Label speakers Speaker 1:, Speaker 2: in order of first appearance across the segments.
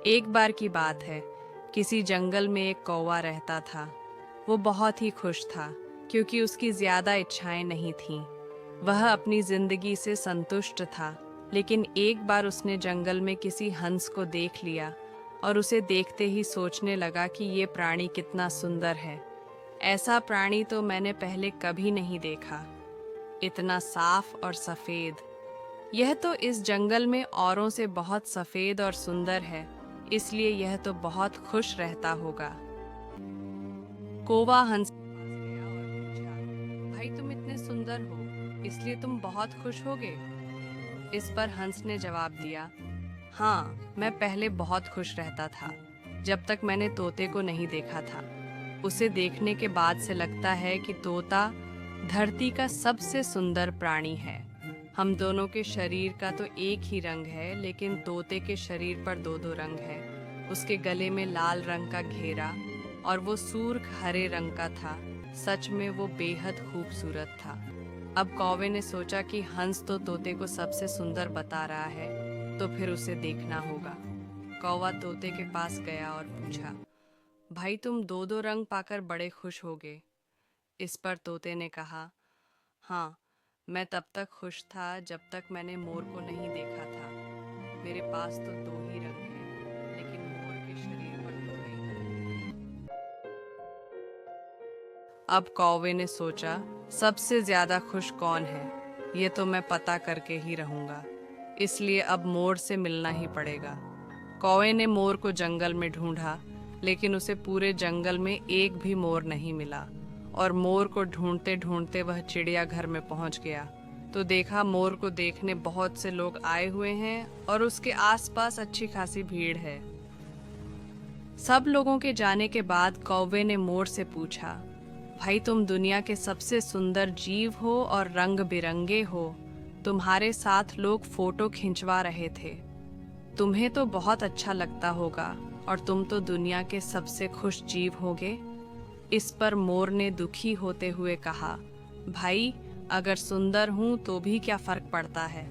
Speaker 1: एक बार की बात है, किसी जंगल में एक कौवा रहता था। वो बहुत ही खुश था क्योंकि उसकी ज्यादा इच्छाएं नहीं थीं। वह अपनी जिंदगी से संतुष्ट था, लेकिन एक बार उसने जंगल में किसी हंस को देख लिया और उसे देखते ही सोचने लगा कि ये प्राणी कितना सुंदर है। ऐसा प्राणी तो मैंने पहले कभी नहीं देखा, इतना साफ और सफेद। यह तो इस जंगल में औरों से बहुत सफेद और सुंदर है, इसलिए यह तो बहुत खुश रहता होगा। कौवा हंस के पास गया और पूछा, भाई तुम इतने सुंदर हो, इसलिए तुम बहुत खुश होगे? इस पर हंस ने जवाब दिया, हाँ, मैं पहले बहुत खुश रहता था, जब तक मैंने तोते को नहीं देखा था। उसे देखने के बाद से लगता है कि तोता धरती का सबसे सुंदर प्राणी है। हम दोनों के शरीर का तो एक ही रंग है, लेकिन तोते के शरीर पर दो दो रंग है। उसके गले में लाल रंग का घेरा और वो सूर्ख हरे रंग का था। सच में वो बेहद खूबसूरत था। अब कौवे ने सोचा कि हंस तो तोते को सबसे सुंदर बता रहा है, तो फिर उसे देखना होगा। कौवा तोते के पास गया और पूछा, भाई तुम दो दो रंग पाकर बड़े खुश होगे? इस पर तोते ने कहा, हाँ, मैं तब तक खुश था जब तक मैंने मोर को नहीं देखा था। मेरे पास तो दो ही रंग हैं, लेकिन मोर के शरीर पर तो कई रंग हैं। अब कौवे ने सोचा, सबसे ज्यादा खुश कौन है, ये तो मैं पता करके ही रहूंगा। इसलिए अब मोर से मिलना ही पड़ेगा। कौवे ने मोर को जंगल में ढूंढा, लेकिन उसे पूरे जंगल में एक भी मोर नहीं मिला। और मोर को ढूंढते ढूंढते वह चिड़ियाघर में पहुंच गया, तो देखा मोर को देखने बहुत से लोग आए हुए हैं और उसके आसपास अच्छी खासी भीड़ है। सब लोगों के जाने के बाद कौवे ने मोर से पूछा, भाई तुम दुनिया के सबसे सुंदर जीव हो और रंग बिरंगे हो। तुम्हारे साथ लोग फोटो खिंचवा रहे थे। तुम्हें तो बहुत अच्छा लगता होगा और तुम तो दुनिया के सबसे खुश जीव होगे। इस पर मोर ने दुखी होते हुए कहा, भाई अगर सुंदर हूं तो भी क्या फर्क पड़ता है।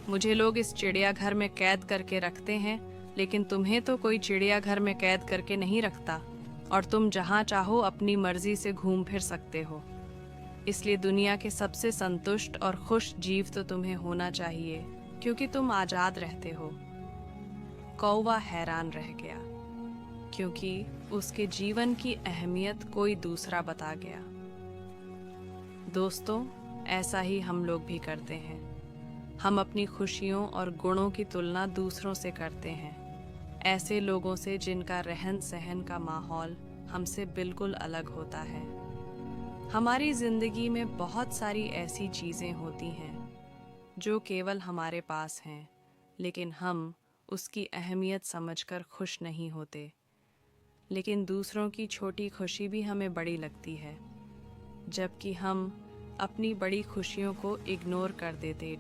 Speaker 1: मुझे लोग इस चिड़ियाघर में कैद करके रखते हैं, लेकिन तुम्हें तो कोई चिड़ियाघर में कैद करके नहीं रखता और तुम जहां चाहो अपनी मर्जी से घूम फिर सकते हो। इसलिए दुनिया के सबसे संतुष्ट और खुश जीव तो तुम्हें होना चाहिए, क्योंकि तुम आजाद रहते हो। कौवा हैरान रह गया, क्योंकि उसके जीवन की अहमियत कोई दूसरा बता गया। दोस्तों, ऐसा ही हम लोग भी करते हैं। हम अपनी खुशियों और गुणों की तुलना दूसरों से करते हैं, ऐसे लोगों से जिनका रहन सहन का माहौल हमसे बिल्कुल अलग होता है। हमारी जिंदगी में बहुत सारी ऐसी चीज़ें होती हैं जो केवल हमारे पास हैं, लेकिन हम उसकी अहमियत समझकर खुश नहीं होते। लेकिन दूसरों की छोटी खुशी भी हमें बड़ी लगती है, जबकि हम अपनी बड़ी खुशियों को इग्नोर कर देते।